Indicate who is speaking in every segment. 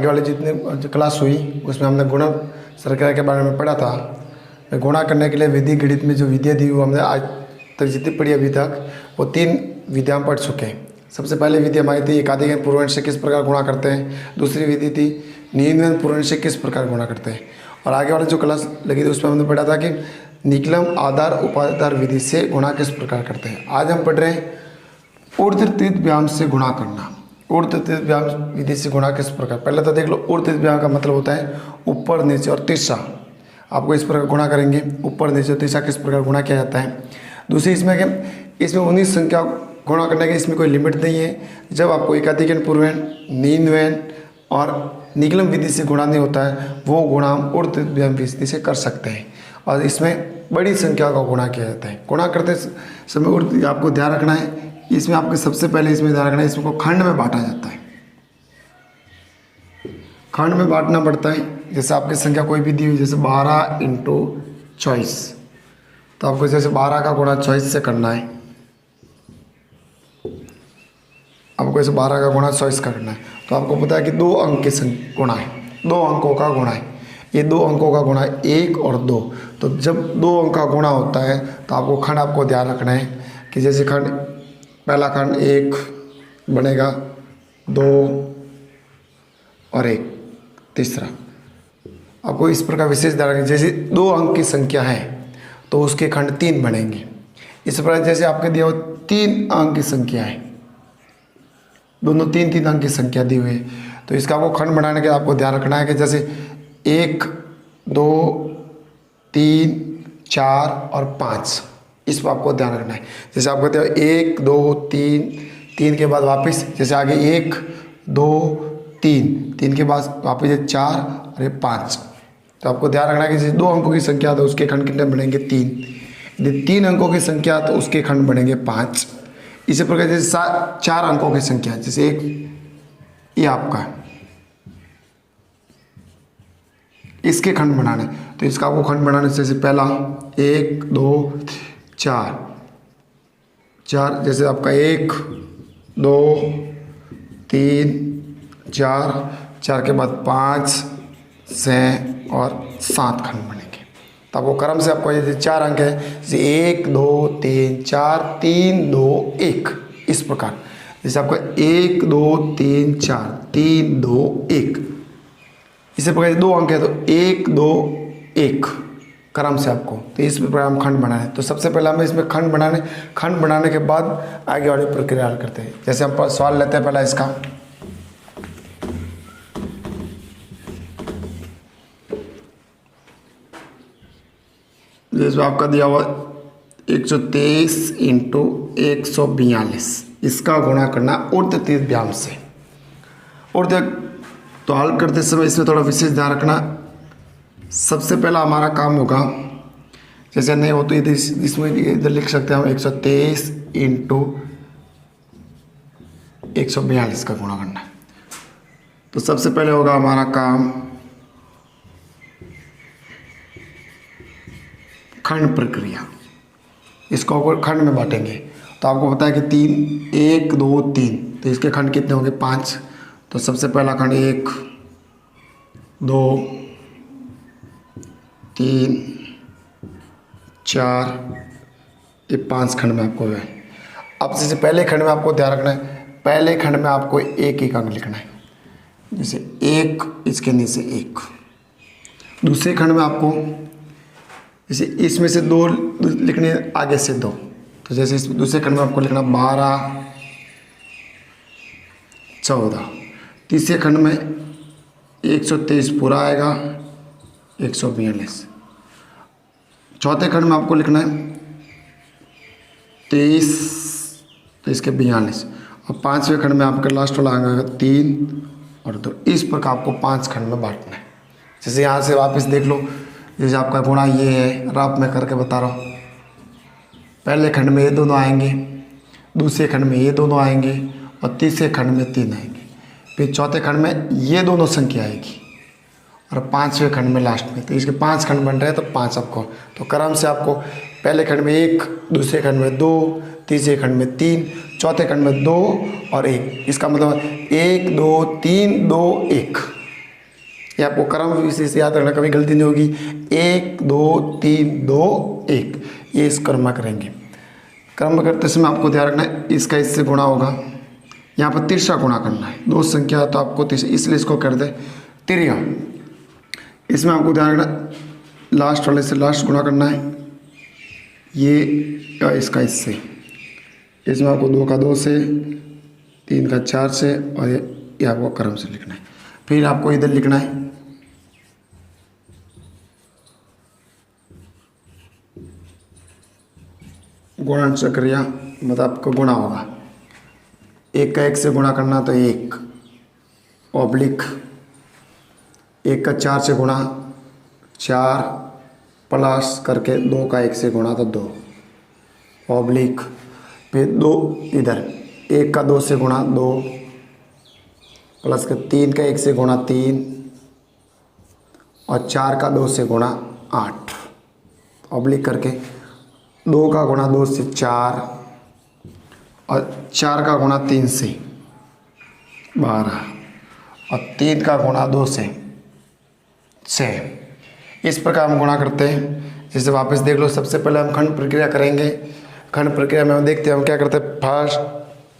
Speaker 1: आगे वाले जितने जो क्लास हुई उसमें हमने गुणा शर्करा के बारे में पढ़ा था। गुणा करने के लिए विधि गणित में जो विधियाँ दी वो हमने आज तक जितनी पढ़ी अभी तक वो 3 विधियाँ पढ़ चुके हैं। सबसे पहले विधि हमारी थी एकाधिक पूर्वांश से किस प्रकार गुणा करते हैं। दूसरी विधि थी नियंत्रण पूर्वांश से किस प्रकार गुणा करते हैं। और आगे वाली जो क्लास लगी थी उसमें हमने पढ़ा था कि निकलम आधार उपाधार विधि से गुणा किस प्रकार करते हैं। आज हम पढ़ रहे हैं ऊर्ध्वव्याम से गुणा करना। ऊर्ध्वव्याम विधि से गुणा किस प्रकार। पहले तो देख लो ऊर्ध्वव्याम का मतलब होता है ऊपर नीचे और तीसरा। आपको इस प्रकार गुणा करेंगे, ऊपर नीचे और तीसरा किस प्रकार गुणा किया जाता है। दूसरी इसमें क्या, इसमें 19 संख्या गुणा करने के इसमें कोई लिमिट नहीं है। जब आपको एकाधिक पूर्वैन, नींदवैन और निकलम विधि से गुणा नहीं होता है वो गुणा हम ऊर्ध्वव्याम विधि से कर सकते हैं। और इसमें बड़ी संख्या का गुणा किया जाता है। गुणा करते समय आपको ध्यान रखना है, इसमें आपको सबसे पहले इसमें ध्यान रखना है इसमें को खंड में बांटा जाता है। खंड में बांटना पड़ता है। जैसे आपकी संख्या कोई भी दी हुई, जैसे 12 × 24, तो आपको जैसे 12 का गुणा 24 से करना है। आपको ऐसे 12 का गुणा 24 करना है। तो आपको पता है कि 2 अंक के गुणा है, 2 अंकों का गुणा है। ये 2 अंकों का गुणा है 1 और 2। तो जब 2 अंक का गुणा होता है तो आपको खंड आपको ध्यान रखना है कि जैसे खंड पहला खंड 1 बनेगा, 2 और 1 तीसरा। आपको इस प्रकार विशेष ध्यान रखें, जैसे 2 अंक की संख्या है तो उसके खंड 3 बनेंगे। इस प्रकार जैसे आपके दिया हुआ 3 अंक की संख्या है, दोनों 3-3 अंक की संख्या दी हुई है, तो इसका आपको खंड बनाने के आपको ध्यान रखना है कि जैसे 1, 2, 3, 4 और 5, इस पर आपको ध्यान रखना है। जैसे आप कहते हो 1, 2, 3 के बाद वापस जैसे आगे 1, 2, 3 के बाद वापस 4 और ये 5। तो आपको ध्यान रखना है कि जैसे 2 अंकों की संख्या तो उसके खंड कितने बनेंगे 3। यदि 3 अंकों की संख्या तो उसके खंड बनेंगे 5। इसी प्रकार जैसे 4 अंकों की संख्या, जैसे एक ये आपका इसके खंड बनाने, तो इसका आपको खंड बनाने से जैसे पहला 1, 2, 4 जैसे आपका 1, 2, 3, 4 के बाद 5, 6 और 7 खंड बनेंगे। तो आपको क्रम से आपको जैसे 4 अंक है, जैसे 1, 2, 3, 4, 3, 2, 1, इस प्रकार। जैसे आपका 1, 2, 3, 4, 3, 2, 1, इसी प्रकार 2 अंक है तो 1, 2, 1 क्रम से आपको, तो इस प्रकार हम खंड बनाए। तो सबसे पहले हमें इसमें खंड बनाने के बाद आगे वाली प्रक्रिया करते हैं। जैसे हम सवाल लेते हैं पहला इसका, जैसे आपका दिया हुआ 123 × 142, इसका गुणा करना ऊर्ध्वव्याम से। तो हल करते समय इसमें थोड़ा विशेष ध्यान रखना। सबसे पहला हमारा काम होगा, जैसे नहीं हो तो इसमें इधर लिख सकते हैं हम 123 × 142 का गुणा करना। तो सबसे पहले होगा हमारा काम खंड प्रक्रिया। इसको ऊपर खंड में बांटेंगे। तो आपको पता है कि 3, 1, 2, 3, तो इसके खंड कितने होंगे 5। तो सबसे पहला खंड 1, 2, 3, 4, ये 5 खंड में आपको है। अब जैसे पहले खंड में आपको ध्यान रखना है, पहले खंड में आपको 1 अंक लिखना है। जैसे 1 इसके नीचे 1। दूसरे खंड में आपको जैसे इसमें से 2 लिखने, आगे से 2। तो जैसे इस दूसरे खंड में आपको लिखना 12, 14। तीसरे खंड में 123 पूरा आएगा, 142। चौथे खंड में आपको लिखना है 23, तो इसके 42। और पाँचवें खंड में आपके लास्ट वाला आएगा 3 और 2। इस प्रकार आपको 5 खंड में बांटना है। जैसे यहाँ से वापस देख लो, जैसे आपका गुणा ये है, रफ में करके बता रहा हूँ। पहले खंड में ये दोनों आएंगे, दूसरे खंड में ये दोनों आएंगे और तीसरे खंड में 3 आएंगे। फिर चौथे खंड में ये दोनों संख्या आएगी और पाँचवें खंड में लास्ट में। तो इसके 5 खंड बन रहे हैं, तो 5 आपको, तो क्रम से आपको पहले खंड में 1, दूसरे खंड में 2, तीसरे खंड में 3, चौथे खंड में 2 और 1। इसका मतलब 1, 2, 3, 2, 1। ये आपको क्रम विशेष याद रखना, कभी गलती नहीं होगी। 1 2 3 2 1, ये इस क्रम में करेंगे। क्रम करते समय आपको ध्यान रखना है इसका इससे गुणा होगा, यहाँ पर तिरछा गुणा करना है, दो संख्या तो आपको तिरछा, इसलिए इसको कर दे तिरिया। इसमें आपको ध्यान रखना लास्ट वाले से लास्ट गुणा करना है, ये या इसका इससे। इसमें आपको 2 का 2 से, 3 का 4 से, और ये आपको क्रम से लिखना है। फिर आपको इधर लिखना है गुणन से क्रिया, मतलब आपको गुणा होगा। 1 का 1 से गुणा करना तो 1 ऑब्लिक 1 का 4 से गुणा 4 प्लस करके 2 का 1 से गुणा तो 2 ऑब्लिक, फिर 2 इधर 1 का 2 से गुणा 2 प्लस के 3 का 1 से गुणा 3 और 4 का 2 से गुणा 8 ऑब्लिक करके 2 का गुणा 2 से 4 और 4 का गुणा 3 से 12 और 3 का गुणा 2 से 6। इस प्रकार हम गुणा करते हैं। जैसे वापस देख लो, सबसे पहले हम खंड प्रक्रिया करेंगे। खंड प्रक्रिया में हम देखते हैं हम क्या करते हैं, फर्स्ट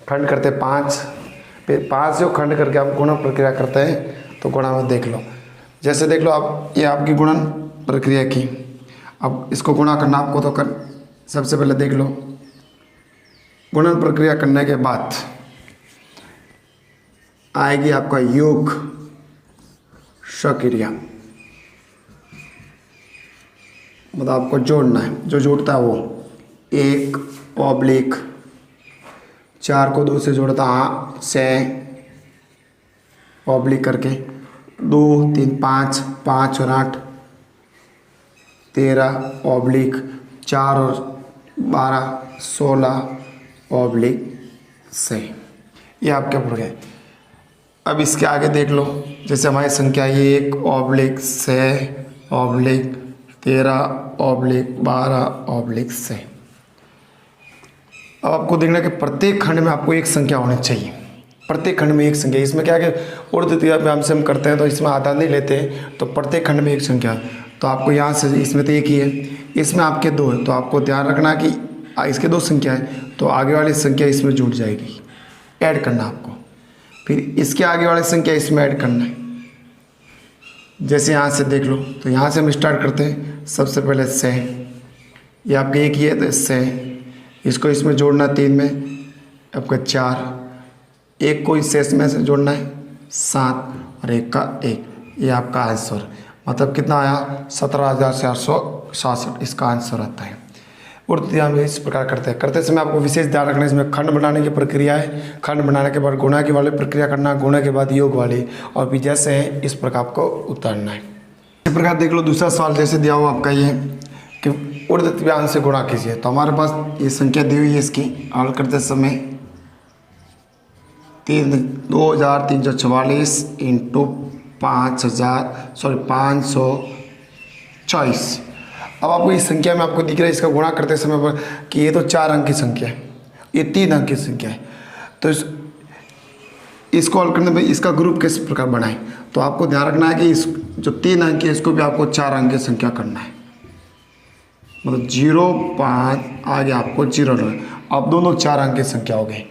Speaker 1: खंड करते हैं 5, फिर 5 जो खंड करके हम गुणन प्रक्रिया करते हैं। तो गुणा में देख लो, जैसे देख लो आप, ये आपकी गुणन प्रक्रिया की। अब इसको गुणा करना आपको तो कर, सबसे पहले देख लो गुणन प्रक्रिया करने के बाद आएगी आपका योग सक्रिया, मतलब आपको जोड़ना है। जो जोड़ता है वो 1 ऑब्लिक 4 को 2 से जोड़ता 6 ऑब्लिक करके 2 3 5 5 और 8 13 ऑब्लिक 4 और 12 16 ऑब्लिक 6। ये आपके पूरे गए। अब इसके आगे देख लो, जैसे हमारी संख्या 1 ऑब्लिक 6 ऑब्लिक 13 ऑब्लिक 12 ऑब्लिक 6। अब आपको देखना कि प्रत्येक खंड में आपको एक संख्या होनी चाहिए, प्रत्येक खंड में एक संख्या। इसमें क्या है कि उर्ध व्यायाम से हम करते हैं तो इसमें आधा नहीं लेते, तो प्रत्येक खंड में एक संख्या। तो आपको यहाँ से, इसमें तो एक ही है, इसमें आपके 2 है, तो आपको ध्यान रखना कि इसके 2 संख्या है, तो आगे वाली संख्या इसमें जुड़ जाएगी, ऐड करना आपको। फिर इसके आगे वाली संख्या इसमें ऐड करना है। जैसे यहाँ से देख लो, तो यहाँ से हम स्टार्ट करते हैं। सबसे पहले 6, ये आपके एक ही है तो 6, इसको इसमें जोड़ना 3 में आपका 4, एक को इस शेष में से जोड़ना है 7 और 1 का 1। ये आपका आंसर, मतलब कितना आया 17,467, इसका आंसर आता है। उर्ध्या में इस प्रकार करते समय आपको विशेष ध्यान रखना है, इसमें खंड बनाने की प्रक्रिया है। खंड बनाने के बाद गुणा की वाली प्रक्रिया करना, गुणा के बाद योग वाली, और भी जैसे है इस प्रकार आपको उतारना है। इस प्रकार देख लो दूसरा सवाल जैसे दिया हुआ आपका ये कि ऊर्ध्व से गुणा कीजिए। तो हमारे पास ये संख्या दी हुई है, इसकी हल करते समय 2344 इंटू 524। अब आपको इस संख्या में आपको दिख रहा है इसका गुणा करते समय पर कि ये तो 4 अंक की संख्या है, ये 3 अंक की संख्या है। तो इसको हल करने में इसका ग्रुप किस प्रकार बनाएं, तो आपको ध्यान रखना है कि इस जो 3 अंक है इसको भी आपको 4 अंक की संख्या करना है, मतलब 0 5 आगे आपको 0 रखना। अब दोनों 4 अंक की संख्या हो गई।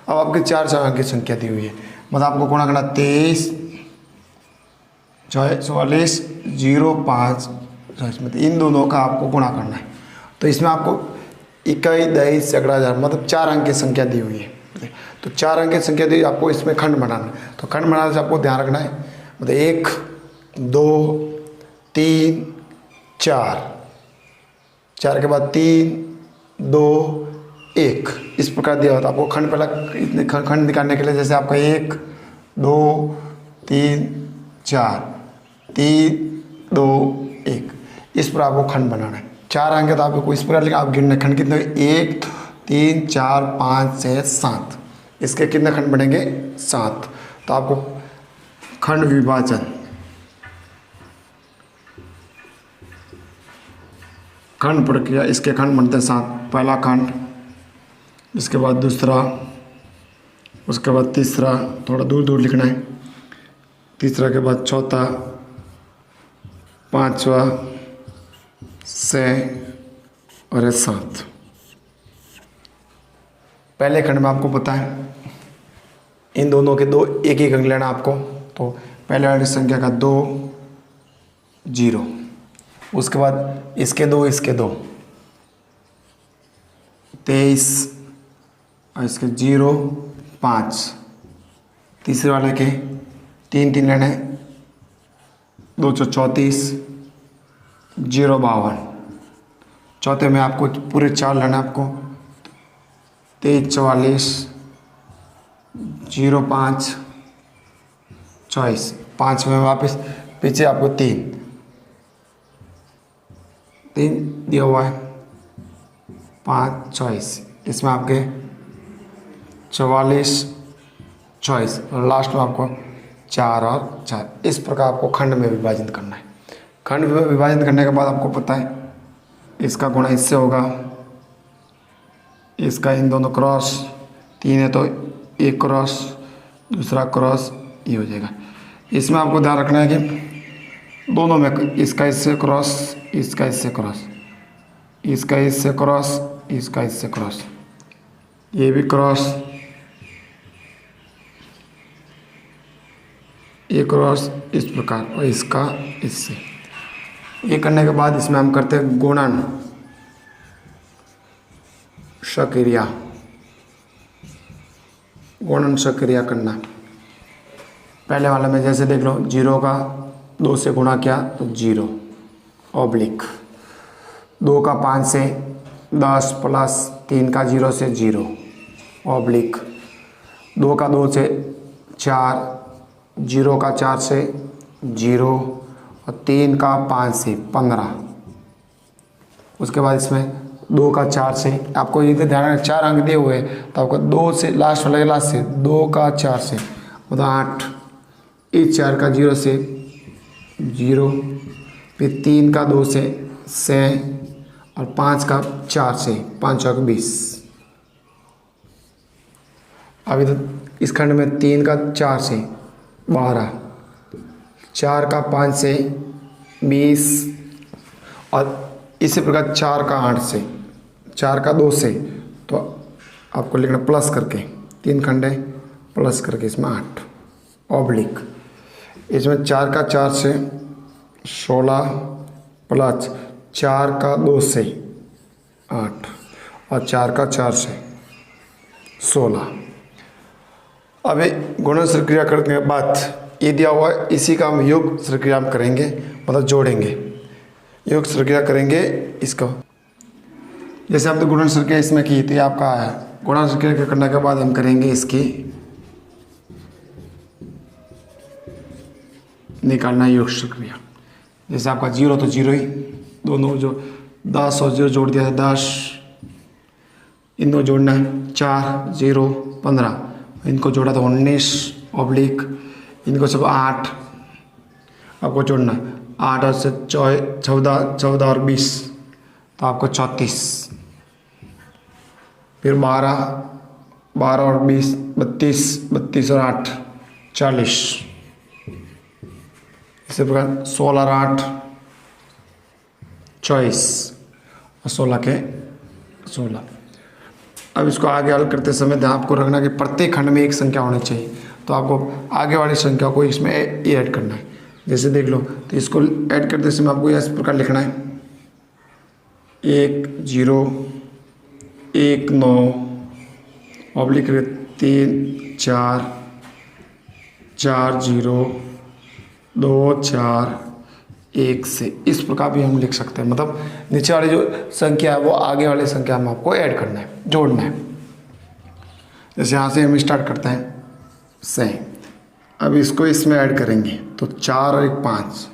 Speaker 1: अब आपके 4 अंक की संख्या दी हुई है, मतलब आपको गुणा करना 23 44 0 5, मतलब इन दोनों का आपको गुणा करना है। तो इसमें आपको 21 22 11,000, मतलब 4 अंक की संख्या दी हुई है। तो 4 अंक की संख्या दी, आपको इसमें खंड बनाना। तो खंड बनाने से आपको ध्यान रखना है, मतलब 1 2 3 4 के बाद 3 2 1 इस प्रकार दिया होता है। आपको खंड पहले इतने खंड निकालने के लिए, जैसे आपका 1 2 3 4 3 2 1 इस पर आपको खंड बनाना है। 4 अंक तो आपको इस प्रकार लिखा, आप गिनने खंड कितने 1 3 4 5 6 7, इसके कितने खंड बनेंगे 7। तो आपको खंड विभाजन, खंड प्रक्रिया, इसके खंड बनते हैं 7। पहला खंड, इसके बाद दूसरा, उसके बाद तीसरा, थोड़ा दूर दूर लिखना है, तीसरा के बाद चौथा, पाँचवा 6 और ये 7। पहले खंड में आपको पता है इन दोनों के दो एक एक अंक लेना आपको। तो पहले वाली संख्या का 2 0, उसके बाद इसके 2 23 और इसके 0 5, तीसरे वाले के 3 लेने 2 34 0 52, चौथे में आपको पूरे 4 लेना आपको 23 44 0 5 24, 5 में वापस पीछे आपको 3 दिया हुआ है 5 24, इसमें आपके 44 24 और लास्ट में आपको 4 और 4। इस प्रकार आपको खंड में विभाजित करना है। खंड में विभाजित करने के बाद आपको पता है इसका गुणा इससे होगा, इसका इन दोनों क्रॉस 3 है तो एक क्रॉस दूसरा क्रॉस ये हो जाएगा। इसमें आपको ध्यान रखना है कि दोनों में इसका इससे क्रॉस, इसका इससे क्रॉस, इसका इससे क्रॉस, इसका इससे क्रॉस, ये भी क्रॉस, ये क्रॉस इस प्रकार और इसका इससे। ये करने के बाद इसमें हम करते हैं गुणन सक्रिया, गुणन सक्रिया करना। पहले वाले में जैसे देख लो 0 का 2 से गुणा किया तो 0 ऑब्लिक, 2 का 5 से 10 प्लस 3 का 0 से 0 ऑब्लिक, 2 का 2 से 4, 0 का 4 से 0 और 3 का 5 से 15। उसके बाद इसमें 2 का 4 से आपको ये ध्यान रखना 4 अंक दिए हुए हैं तो आपको 2 से लास्ट वाले लास्ट से 2 का 4 से मतलब 8, इस 4 का 0 से 0, फिर 3 का 2 से 6 और 5 का 4 से 5 और 20। अभी तो इस खंड में 3 का 4 से 12, 4 का 5 से 20 और इसी प्रकार 4 का 8 से, 4 का 2 से तो आपको लिखना प्लस करके 3 खंड है प्लस करके इसमें 8 ऑब्लिक, इसमें 4 का 4 से 16 प्लस 4 का 2 से 8 और 4 का 4 से 16। अभी गुणन सक्रिया करने के बाद ये दिया हुआ है, इसी का हम योग सक्रिया हम करेंगे मतलब जोड़ेंगे, योग सक्रिया करेंगे इसको। जैसे हम तो गुणन सक्रिया इसमें की थी आपका है, गुणन सक्रिया करने के बाद हम करेंगे इसकी निकालना योग सक्रिया। जैसे आपका 0 तो 0 ही, दोनों जो 10 और 0 जोड़ दिया है 10, इन दो जोड़ना है 4 0 15, इनको जोड़ा तो 19 ऑब्लिक, इनको सब 8 आपको जोड़ना है, 8 और से 14 और 20 तो आपको 34, फिर 12 और 20 32 और 8 40, इसी प्रकार 16 और 8 24 और 16 के 16। अब इसको आगे हल करते समय ध्यान आपको रखना कि प्रत्येक खंड में एक संख्या होनी चाहिए, तो आपको आगे वाली संख्या को इसमें ऐड करना है। जैसे देख लो तो इसको ऐड करते समय आपको इस प्रकार लिखना है 1 0 1 9 ऑब्लिक 3 4 4 0 2 4 1 से, इस प्रकार भी हम लिख सकते हैं। मतलब नीचे वाली जो संख्या है वो आगे वाली संख्या में आपको ऐड करना है, जोड़ना है। जैसे यहाँ से हम स्टार्ट करते हैं से, अब इसको इसमें ऐड करेंगे तो 4 और 1 5,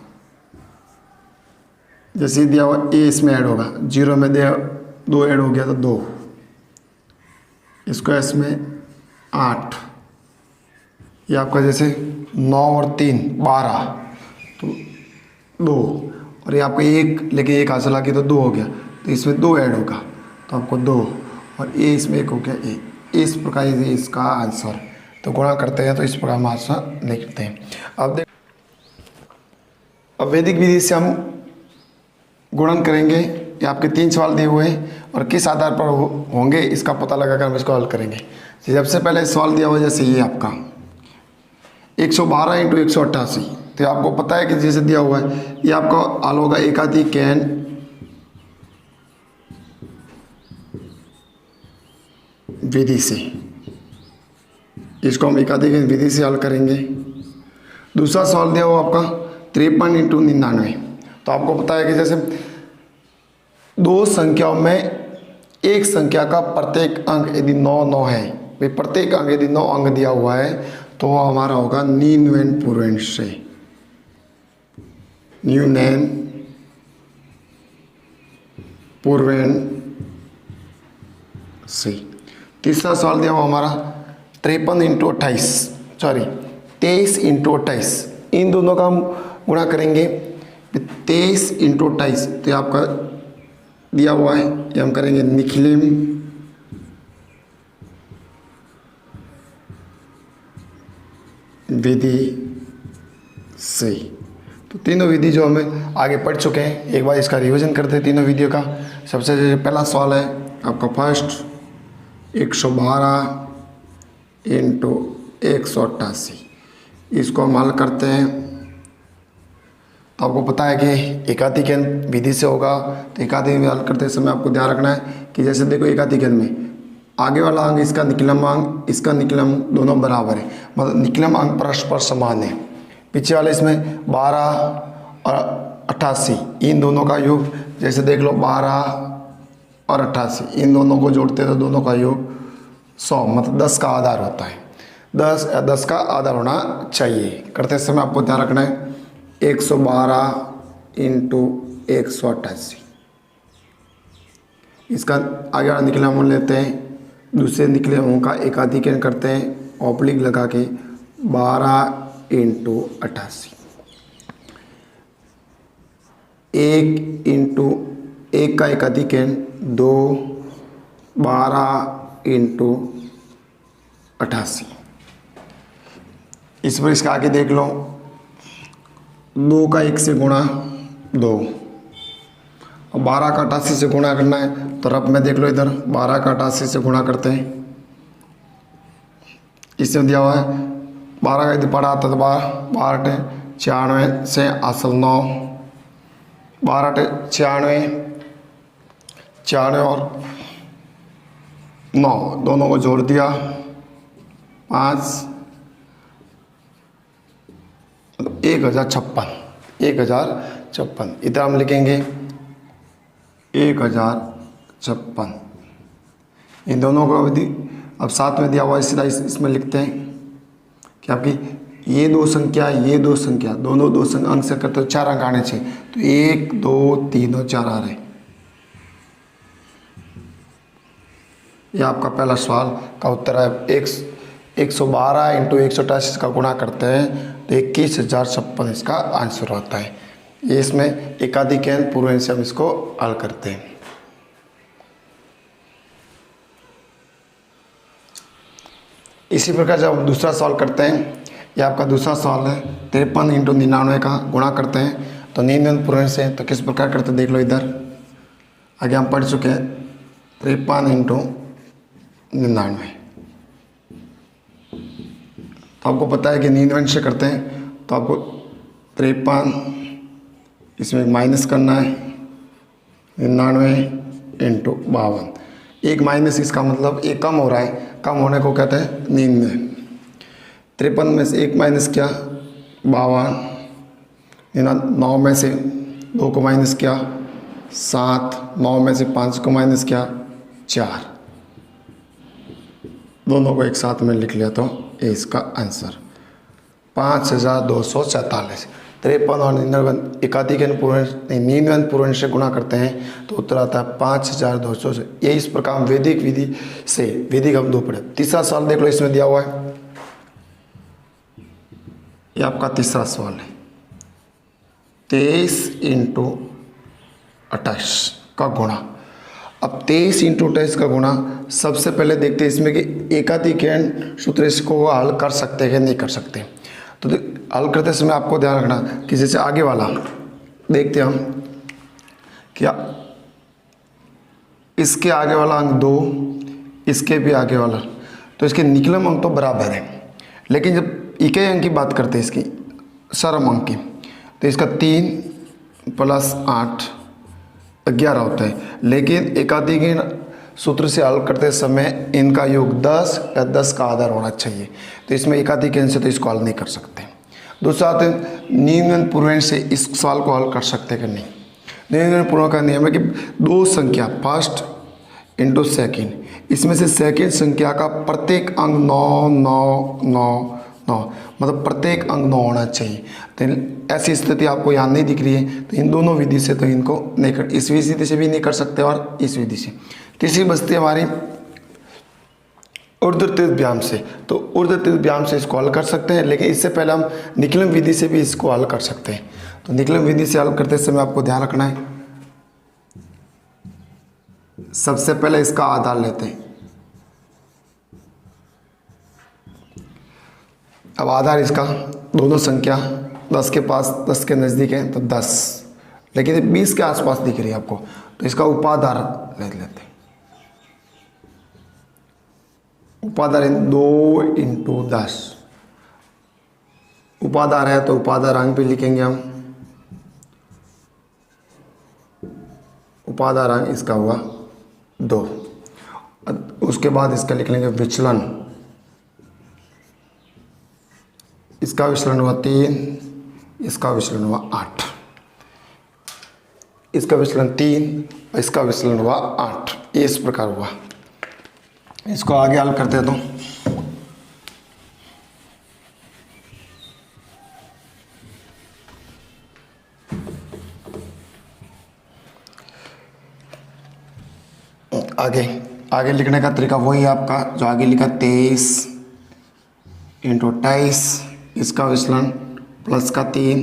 Speaker 1: जैसे दिया हुआ ए इसमें ऐड होगा, 0 में दिया 2 ऐड हो गया तो 2, इसको इसमें 8, ये आपका जैसे 9 और 3 12 तो 2, और ये आपको 1 लेके 1 हासिल आ गया तो 2 हो गया, तो इसमें 2 ऐड होगा तो आपको 2 और ए इसमें 1 हो गया ए। इस प्रकार से इसका आंसर, तो गुणा करते हैं तो इस प्रकार हम आंसर लिखते हैं। अब वैदिक विधि से हम गुणन करेंगे। ये आपके 3 सवाल दिए हुए हैं और किस आधार पर होंगे इसका पता लगाकर हम इसको हल करेंगे। सबसे पहले सवाल दिया हुआ जैसे ये आपका 112 × 188, तो आपको पता है कि जैसे दिया हुआ है ये आपका हल होगा एकाधिकरण विधि से। इसको हम एकाधिकरण विधि से हल करेंगे। दूसरा सवाल दिया हुआ आपका 53 × 99, तो आपको पता है कि जैसे दो संख्याओं में एक संख्या का प्रत्येक अंक यदि 9 9 है, भाई प्रत्येक अंक यदि 9 अंक दिया हुआ है तो वो हमारा होगा न्यूनैन पूर्णांक से, न्यूनैन पूर्णांक से। तीसरा सवाल दिया हुआ हमारा 53 × 28, सॉरी 23 × 28, इन दोनों का हम गुणा करेंगे। 23 × 28 तो ये आपका दिया हुआ है, ये हम करेंगे निखिलेम विधि से। तो तीनों विधि जो हमें आगे पढ़ चुके हैं, एक बार इसका रिवीजन करते हैं तीनों विधियों का। सबसे पहला सवाल है आपका फर्स्ट 112 × 188, इसको हम हल करते हैं। तो आपको पता है कि एकाधिकरण विधि से होगा, तो एकाधिकरण हल करते समय आपको ध्यान रखना है कि जैसे देखो एकाधिकरण में आगे वाला अंक इसका निकलम अंक इसका निकलम दोनों बराबर है, मतलब निकलम अंक परस्पर समान है। पीछे वाले इसमें 12 और 88 इन दोनों का योग, जैसे देख लो 12 और 88 इन दोनों को जोड़ते हैं तो दोनों का योग 100, मतलब 10 का आधार होता है। 10 का आधार होना चाहिए। करते समय आपको ध्यान रखना है 112 × 188, इसका आगे वाला निकले हम लेते हैं, दूसरे निकले हम का एकाधिकरण करते हैं ऑब्लिक लगा के 12 × 88, 1 का एकाधिकरण 2, 12 × 88। इस पर इसका आगे देख लो 2 का 1 से गुणा 2 और 12 का 88 से गुणा करना है, तो रफ में देख लो इधर 12 का 88 से गुणा करते हैं। इसमें दिया हुआ है 12 का यदि पढ़ा आता तो 12 96 से असल 9, 12 96 और 9 दोनों को जोड़ दिया 5, 1056। इधर हम लिखेंगे 1056, इन दोनों को अवधि अब साथ में दिया हुआ इसमें लिखते हैं कि आपकी ये दो संख्या दोनों अंक से करते हो 4 अंक आने चाहिए, तो 1 2 3 और 4 आ रहे। ये आपका पहला सवाल का उत्तर है। 112 × 188 का गुणा करते हैं तो 21,056 इसका आंसर होता है। ये इसमें एकाधिकरण पूर्णांक से हम इसको हल करते हैं। इसी प्रकार जब हम दूसरा सवाल करते हैं, ये आपका दूसरा सवाल है 53 × 99 का गुणा करते हैं तो 99 पूर्णांक से, तो किस प्रकार करते हैं देख लो इधर आगे हम पढ़ चुके हैं 53 × 99। तो आपको पता है कि 99 से करते हैं तो आपको 53 इसमें माइनस करना है 99 × 52, एक माइनस इसका मतलब एक कम हो रहा है, कम होने को कहते हैं 99। 53 में से एक माइनस किया 52, 9 में से 2 को माइनस किया 7, 9 में से 5 को माइनस किया 4, दोनों को एक साथ में लिख लिया तो ये इसका आंसर 5247। 53 और 99 एकाधिकरण पूर्णांक 99 पूर्णांक से गुणा करते हैं तो उत्तर आता है 5200 से। ये इस प्रकार वैदिक विधि से वैदिक हम 2 पढ़े। तीसरा सवाल देख लो इसमें दिया हुआ है, ये आपका तीसरा सवाल है 23 × 28 का गुणा। अब 23 × 28 का गुणा सबसे पहले देखते हैं इसमें कि एकाधिकरण सूत्र इसको हल कर सकते हैं कि नहीं कर सकते। तो हल करते समय आपको ध्यान रखना कि जैसे आगे वाला देखते हैं हम क्या इसके आगे वाला अंक 2, इसके भी आगे वाला, तो इसके निकलम अंक तो बराबर है, लेकिन जब इकाई अंक की बात करते हैं इसकी सरम अंक की, तो इसका 3 + 8 11 होता है। लेकिन एकाधिक सूत्र से हल करते समय इनका योग 10 या 10 का आधार होना चाहिए, तो इसमें एकाधिक से तो इसको हल नहीं कर सकते। दूसरा आते हैं निम्न पूर्वांक से इस सवाल को हल कर सकते कि नहीं। निम्न पूर्वांक का नियम है कि दो संख्या फर्स्ट इंटू सेकेंड, इसमें से सेकेंड संख्या का प्रत्येक अंक 9 9 9 9, मतलब प्रत्येक अंक 9 होना चाहिए। तो ऐसी स्थिति आपको यहाँ नहीं दिख रही है, तो इन दोनों विधि से तो इनको नहीं कर, इस विधि से भी नहीं कर सकते और इस विधि से। तीसरी बचती है हमारी ऊर्ध्वतीर्थ व्यायाम से, तो ऊर्ध्वतीर्थ व्यायाम से इसको हल कर सकते हैं, लेकिन इससे पहले हम निकलम विधि से भी इसको हल कर सकते हैं। तो निकलम विधि से हल करते समय आपको ध्यान रखना है, सबसे पहले इसका आधार लेते हैं। अब आधार इसका दोनों संख्या 10 के पास 10 के नज़दीक है तो 10, लेकिन 20 के आसपास दिख रही है आपको, तो इसका उपाधार ले लेते हैं। उपाधार 2 × 10, उपाधार है तो उपाधार अंक पे लिखेंगे हम। उपाधार अंक इसका हुआ 2, उसके बाद इसका लिख लेंगे विचलन, इसका विचलन हुआ 3, इसका विचलन हुआ 8, इसका विचलन 3, इसका विचलन हुआ 8, ये इस प्रकार हुआ। इसको आगे हल करते हैं तो आगे लिखने का तरीका वही है आपका जो आगे लिखा 23 × 28, इसका विचलन प्लस का 3,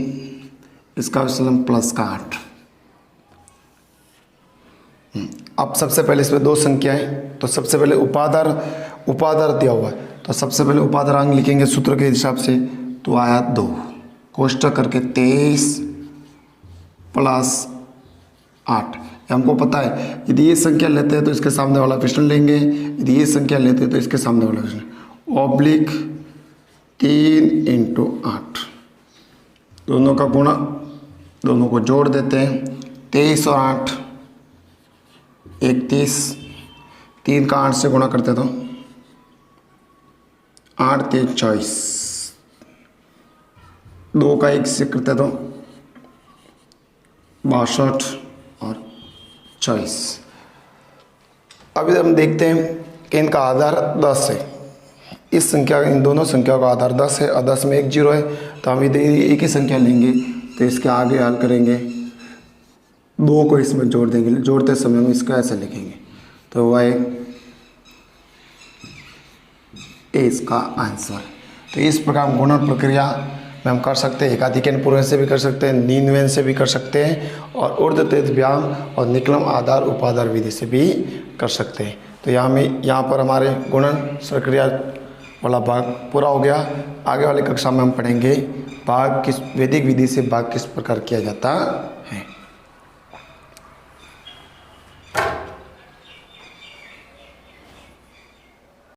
Speaker 1: इसका विचलन प्लस का 8। अब सबसे पहले इसमें दो संख्याएं, तो सबसे पहले उपाधार दिया हुआ है, तो सबसे पहले उपाधार अंक लिखेंगे सूत्र के हिसाब से, तो आया 2 कोष्टक करके 23 + 8। हमको पता है यदि ये संख्या लेते हैं तो इसके सामने वाला विचलन लेंगे, यदि ये संख्या लेते हैं तो इसके सामने वाला विचलन, ऑब्लिक 3 × 8, दोनों का गुणा, दोनों को जोड़ देते हैं। 23 और 8 31, 3 का 8 से गुणा करते तो 8 × 3 = 24, 2 का 1 से करते तो 62 और 24। अभी हम देखते हैं कि इनका आधार 10 है, इस संख्या इन दोनों संख्याओं का आधार 10 है और 10 में एक 0 है, तो हम यदि एक ही संख्या लेंगे तो इसके आगे हल करेंगे, 2 को इसमें जोड़ देंगे, जोड़ते समय हम इसका ऐसे लिखेंगे, तो वह इसका आंसर। तो इस प्रकार गुणन प्रक्रिया में हम कर सकते हैं, एकाधिकन पूर्व से भी कर सकते हैं, नींदवेन से भी कर सकते हैं, और ऊर्ध्वतीर्थ व्यायाम और निकलम आधार उपाधार विधि से भी कर सकते हैं। तो यहाँ पर हमारे गुणन प्रक्रिया वाला भाग पूरा हो गया। आगे वाली कक्षा में हम पढ़ेंगे भाग किस वैदिक विधि से भाग किस प्रकार किया जाता